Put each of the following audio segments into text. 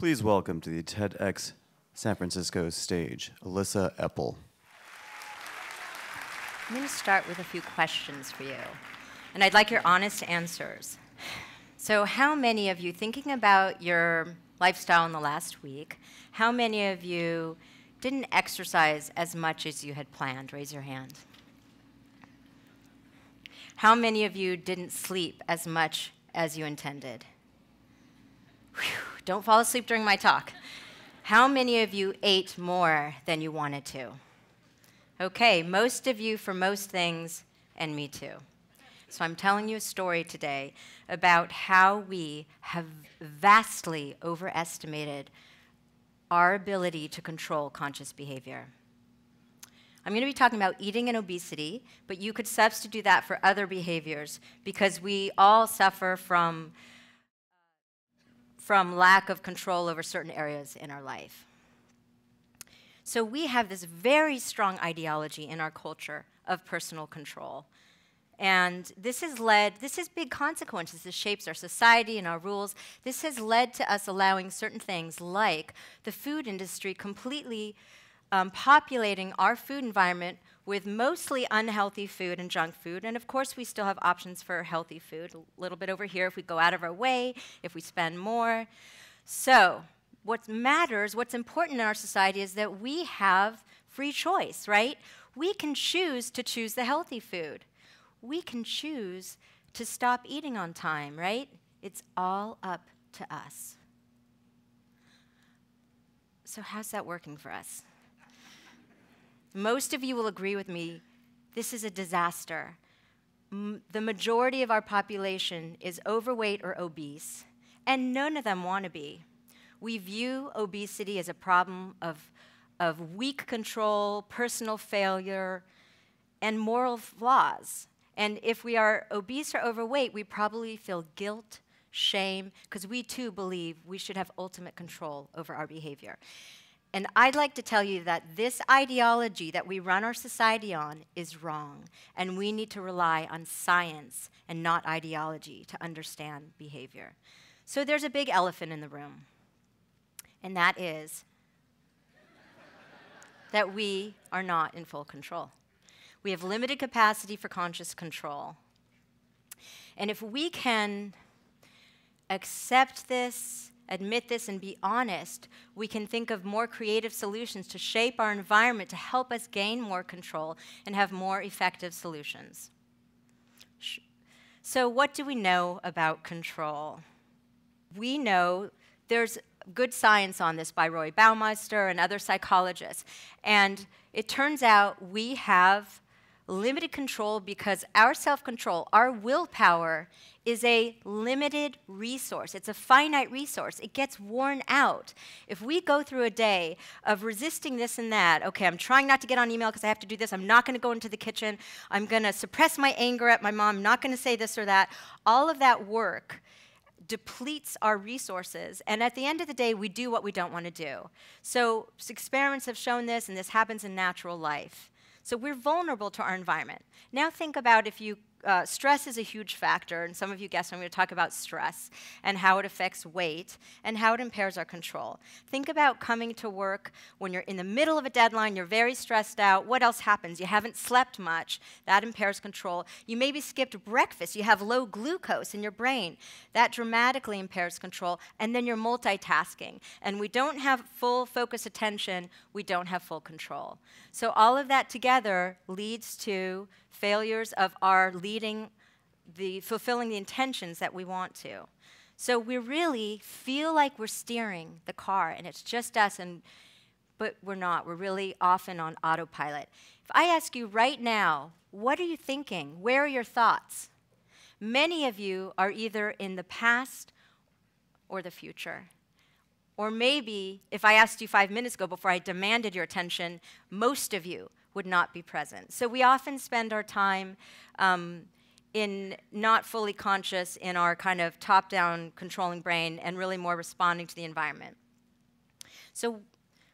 Please welcome to the TEDx San Francisco stage, Elissa Epel. I'm going to start with a few questions for you, and I'd like your honest answers. So how many of you, thinking about your lifestyle in the last week, how many of you didn't exercise as much as you had planned? Raise your hand. How many of you didn't sleep as much as you intended? Whew, don't fall asleep during my talk. How many of you ate more than you wanted to? Okay, most of you for most things, and me too. So I'm telling you a story today about how we have vastly overestimated our ability to control conscious behavior. I'm going to be talking about eating and obesity, but you could substitute that for other behaviors because we all suffer from lack of control over certain areas in our life. So we have this very strong ideology in our culture of personal control. And this has big consequences. This shapes our society and our rules. This has led to us allowing certain things like the food industry completely populating our food environment with mostly unhealthy food and junk food. And of course, we still have options for healthy food, a little bit over here if we go out of our way, if we spend more. So what matters, what's important in our society is that we have free choice, right? We can choose to choose the healthy food. We can choose to stop eating on time, right? It's all up to us. So how's that working for us? Most of you will agree with me, this is a disaster. The majority of our population is overweight or obese, and none of them want to be. We view obesity as a problem of weak control, personal failure, and moral flaws. And if we are obese or overweight, we probably feel guilt, shame, because we too believe we should have ultimate control over our behavior. And I'd like to tell you that this ideology that we run our society on is wrong, and we need to rely on science and not ideology to understand behavior. So there's a big elephant in the room, and that is that we are not in full control. We have limited capacity for conscious control. And if we can accept this, admit this, and be honest, we can think of more creative solutions to shape our environment to help us gain more control and have more effective solutions. So what do we know about control? We know there's good science on this by Roy Baumeister and other psychologists. And it turns out we have limited control because our self-control, our willpower, is a limited resource. It's a finite resource. It gets worn out. If we go through a day of resisting this and that, okay, I'm trying not to get on email because I have to do this, I'm not going to go into the kitchen, I'm going to suppress my anger at my mom, I'm not going to say this or that, all of that work depletes our resources, and at the end of the day, we do what we don't want to do. So experiments have shown this, and this happens in natural life. So we're vulnerable to our environment. Now think about if you, stress is a huge factor, and some of you guessed I'm going to talk about stress and how it affects weight and how it impairs our control. Think about coming to work when you're in the middle of a deadline, you're very stressed out. What else happens? You haven't slept much. That impairs control. You maybe skipped breakfast. You have low glucose in your brain. That dramatically impairs control. And then you're multitasking. And we don't have full focus attention. We don't have full control. So all of that together leads to failures of our fulfilling the intentions that we want to. So we really feel like we're steering the car and it's just us, but we're not. We're really often on autopilot. If I ask you right now, what are you thinking? Where are your thoughts? Many of you are either in the past or the future. Or maybe if I asked you 5 minutes ago before I demanded your attention, most of you would not be present. So we often spend our time in not fully conscious in our kind of top-down controlling brain and really more responding to the environment. So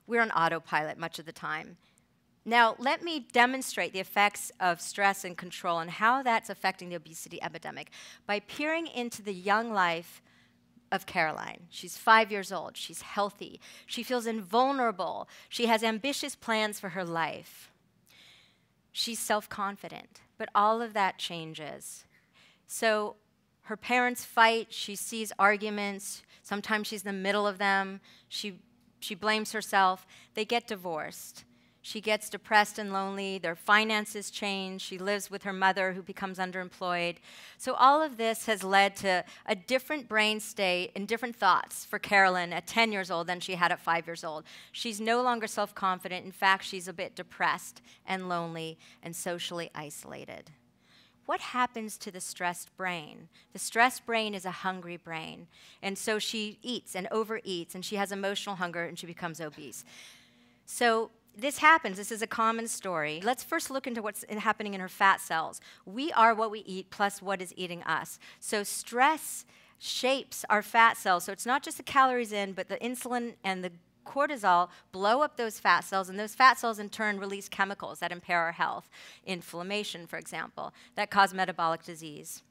we're on autopilot much of the time. Now, let me demonstrate the effects of stress and control and how that's affecting the obesity epidemic by peering into the young life of Caroline. She's 5 years old. She's healthy. She feels invulnerable. She has ambitious plans for her life. She's self-confident, but all of that changes. So her parents fight. She sees arguments. Sometimes she's in the middle of them. She blames herself. They get divorced. She gets depressed and lonely. Their finances change. She lives with her mother, who becomes underemployed. So all of this has led to a different brain state and different thoughts for Carolyn at 10 years old than she had at 5 years old. She's no longer self-confident. In fact, she's a bit depressed and lonely and socially isolated. What happens to the stressed brain? The stressed brain is a hungry brain. And so she eats and overeats, and she has emotional hunger, and she becomes obese. So this happens. This is a common story. Let's first look into what's happening in her fat cells. We are what we eat plus what is eating us. So stress shapes our fat cells. So it's not just the calories in, but the insulin and the cortisol blow up those fat cells, and those fat cells in turn release chemicals that impair our health. Inflammation, for example, that cause metabolic disease.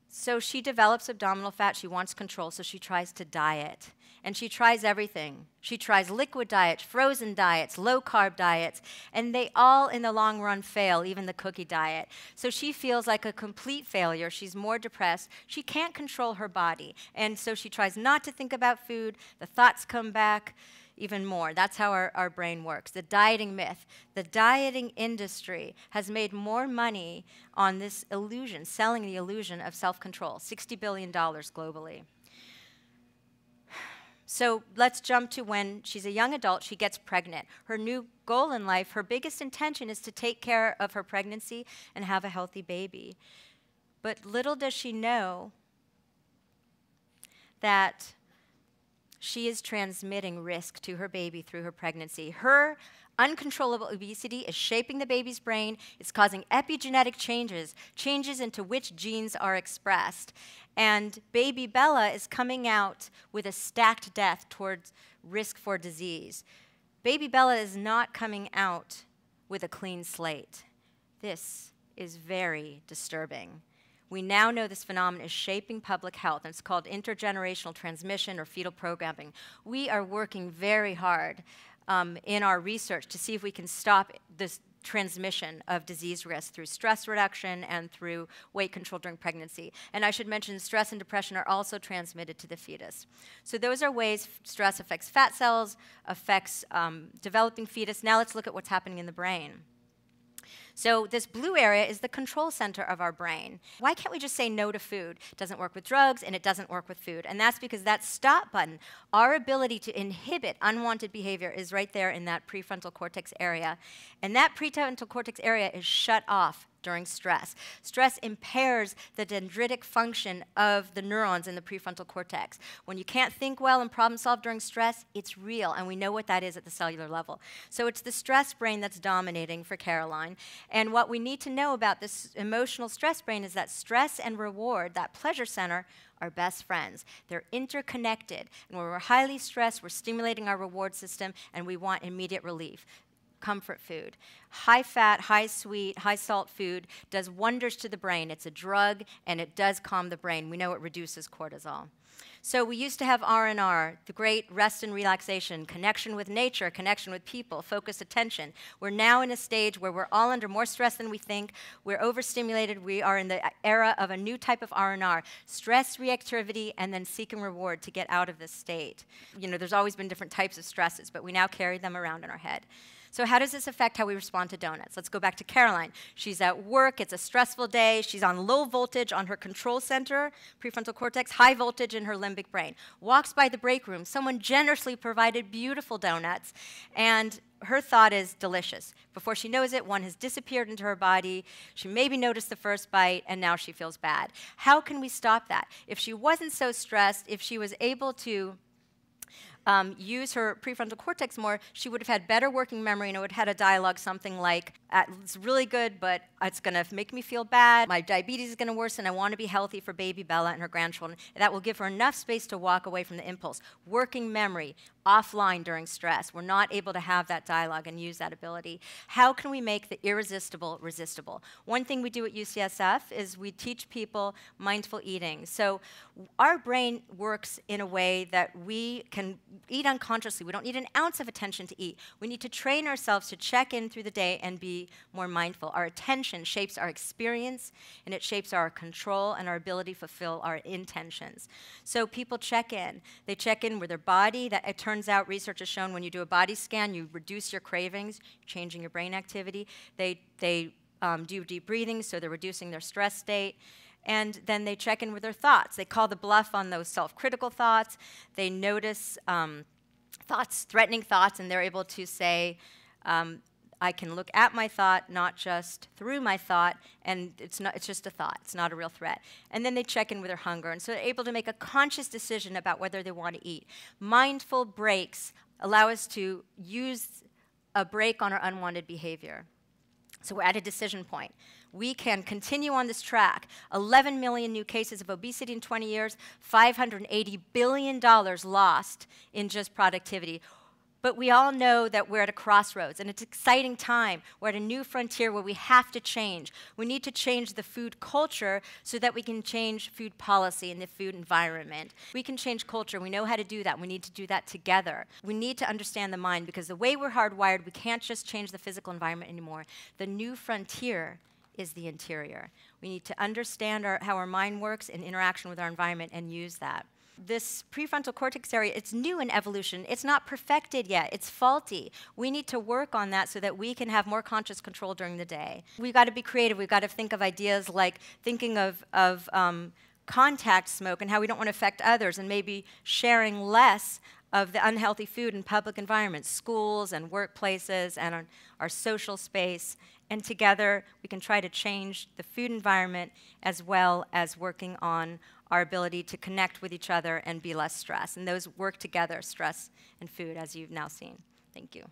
So she develops abdominal fat. She wants control, so she tries to diet. And she tries everything. She tries liquid diets, frozen diets, low-carb diets, and they all, in the long run, fail, even the cookie diet. So she feels like a complete failure. She's more depressed. She can't control her body, and so she tries not to think about food. The thoughts come back even more. That's how our brain works. The dieting myth. The dieting industry has made more money on this illusion, selling the illusion of self-control, $60 billion globally. So let's jump to when she's a young adult, she gets pregnant. Her new goal in life, her biggest intention is to take care of her pregnancy and have a healthy baby. But little does she know that she is transmitting risk to her baby through her pregnancy. Her uncontrollable obesity is shaping the baby's brain. It's causing epigenetic changes, changes into which genes are expressed. And baby Bella is coming out with a stacked death towards risk for disease. Baby Bella is not coming out with a clean slate. This is very disturbing. We now know this phenomenon is shaping public health, and it's called intergenerational transmission or fetal programming. We are working very hard in our research to see if we can stop this transmission of disease risk through stress reduction and through weight control during pregnancy. And I should mention stress and depression are also transmitted to the fetus. So those are ways stress affects fat cells, affects developing fetus. Now let's look at what's happening in the brain. So this blue area is the control center of our brain. Why can't we just say no to food? It doesn't work with drugs, and it doesn't work with food. And that's because that stop button, our ability to inhibit unwanted behavior, is right there in that prefrontal cortex area. And that prefrontal cortex area is shut off during stress. Stress impairs the dendritic function of the neurons in the prefrontal cortex. When you can't think well and problem solve during stress, it's real, and we know what that is at the cellular level. So it's the stress brain that's dominating for Caroline. And what we need to know about this emotional stress brain is that stress and reward, that pleasure center, are best friends. They're interconnected. And when we're highly stressed, we're stimulating our reward system, and we want immediate relief. Comfort food. High fat, high sweet, high salt food does wonders to the brain. It's a drug, and it does calm the brain. We know it reduces cortisol. So we used to have R&R, the great rest and relaxation, connection with nature, connection with people, focused attention. We're now in a stage where we're all under more stress than we think. We're overstimulated. We are in the era of a new type of R&R, stress reactivity, and then seek and reward to get out of this state. You know, there's always been different types of stresses, but we now carry them around in our head. So how does this affect how we respond to donuts? Let's go back to Caroline. She's at work. It's a stressful day. She's on low voltage on her control center, prefrontal cortex, high voltage in her limbic brain. Walks by the break room. Someone generously provided beautiful donuts, and her thought is delicious. Before she knows it, one has disappeared into her body. She maybe noticed the first bite, and now she feels bad. How can we stop that? If she wasn't so stressed, if she was able to use her prefrontal cortex more, she would have had better working memory, and it would have had a dialogue something like, it's really good, but it's going to make me feel bad. My diabetes is going to worsen. I want to be healthy for baby Bella and her grandchildren. That will give her enough space to walk away from the impulse. Working memory, offline during stress. We're not able to have that dialogue and use that ability. How can we make the irresistible resistible? One thing we do at UCSF is we teach people mindful eating. So our brain works in a way that we can eat unconsciously. We don't need an ounce of attention to eat. We need to train ourselves to check in through the day and be more mindful. Our attention shapes our experience, and it shapes our control and our ability to fulfill our intentions. So people check in. They check in with their body. That it turns out, research has shown when you do a body scan, you reduce your cravings, changing your brain activity. They do deep breathing, so they're reducing their stress state. And then they check in with their thoughts. They call the bluff on those self-critical thoughts. They notice thoughts, threatening thoughts, and they're able to say, I can look at my thought, not just through my thought, and it's just a thought. It's not a real threat. And then they check in with their hunger, and so they're able to make a conscious decision about whether they want to eat. Mindful breaks allow us to use a break on our unwanted behavior. So we're at a decision point. We can continue on this track. 11 million new cases of obesity in 20 years, $580 billion lost in just productivity. But we all know that we're at a crossroads, and it's an exciting time. We're at a new frontier where we have to change. We need to change the food culture so that we can change food policy and the food environment. We can change culture. We know how to do that. We need to do that together. We need to understand the mind, because the way we're hardwired, we can't just change the physical environment anymore. The new frontier is the interior. We need to understand how our mind works in interaction with our environment and use that. This prefrontal cortex area, it's new in evolution. It's not perfected yet. It's faulty. We need to work on that so that we can have more conscious control during the day. We've got to be creative. We've got to think of ideas like thinking of contact smoke and how we don't want to affect others, and maybe sharing less of the unhealthy food in public environments, schools and workplaces and our social space. And together, we can try to change the food environment as well as working on our ability to connect with each other and be less stressed. And those work together, stress and food, as you've now seen. Thank you.